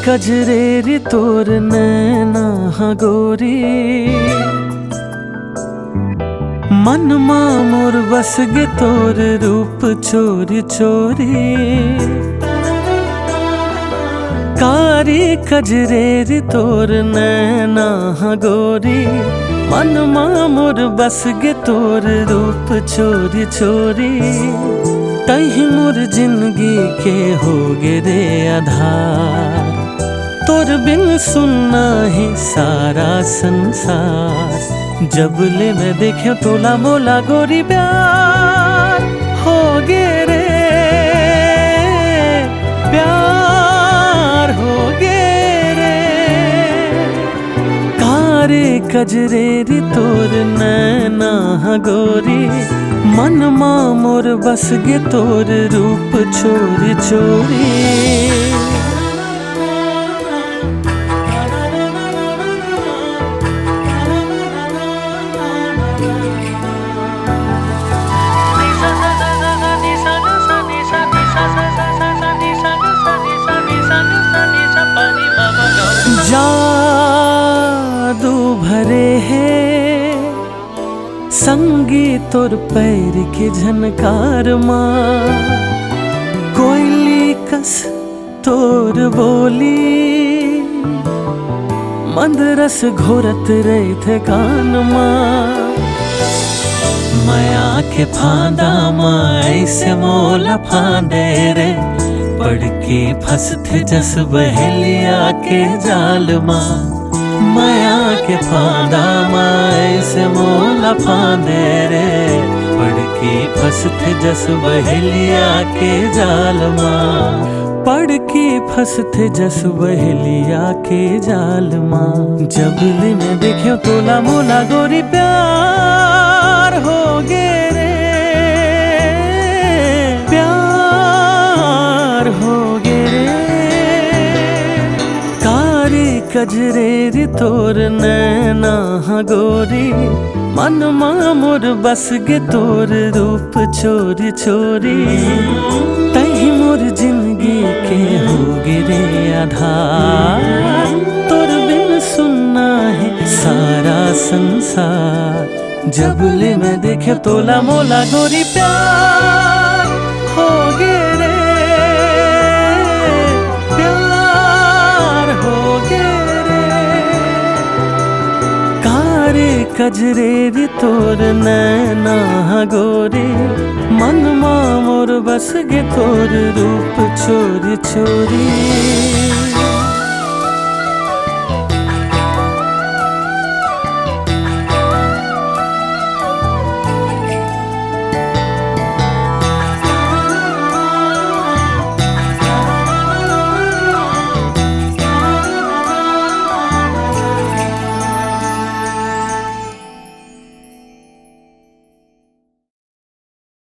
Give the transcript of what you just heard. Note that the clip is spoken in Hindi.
कजरेरी तोर नैना गोरी, मन मोर बस गे तोर रूप चोरी चोरी। कारी कजरेरी तोर नैना गोरी, मन मोर बस गे तोर रूप चोरी चोरी। तही मोर जिंदगी के हो गे रे आधार, तोर बिन सुनना ही सारा संसार। जब ले मैं देखे तोला मोला गोरी प्यार हो गे रे, प्यार हो गे रे। कारे कजरेरी तोर नैना गोरी, मन मोर बस गे तोर रूप चोरी चोरी। जादू भरे है संगीत और पैर के झनकार माँ, कोयली कस तोर बोली, मंदरस घोरत रहे थे कान माँ। माया के फांदा माँ ऐसे मोला फांदे रे, पड़ के फंसते जस बहेलिया के जाल माँ। माया के फांदा माँ ऐसे मोला फांदे रे, पड़ के फंसते जस बहेलिया के जाल माँ। पड़ के फंसते जस बहेलिया के जाल माँ। जब ले मैं देखे तोला मोला गोरी प्यार हो गे रे, प्यार हो गे रे। कारी कजरेरी तोर नैना गोरी, मन मोर बस गे तोर रूप चोरी चोरी। तही मोर जिंदगी के हो गे रे आधार, तोर बिन सुनना है सारा संसार। जब ले मैं देखे तोला मोला गोरी प्यार हो गे रे, प्यार हो गे रे। कारे कजरेरी तोर नैना गोरी, मन मोर बस गे तोर रूप चोरी चोरी।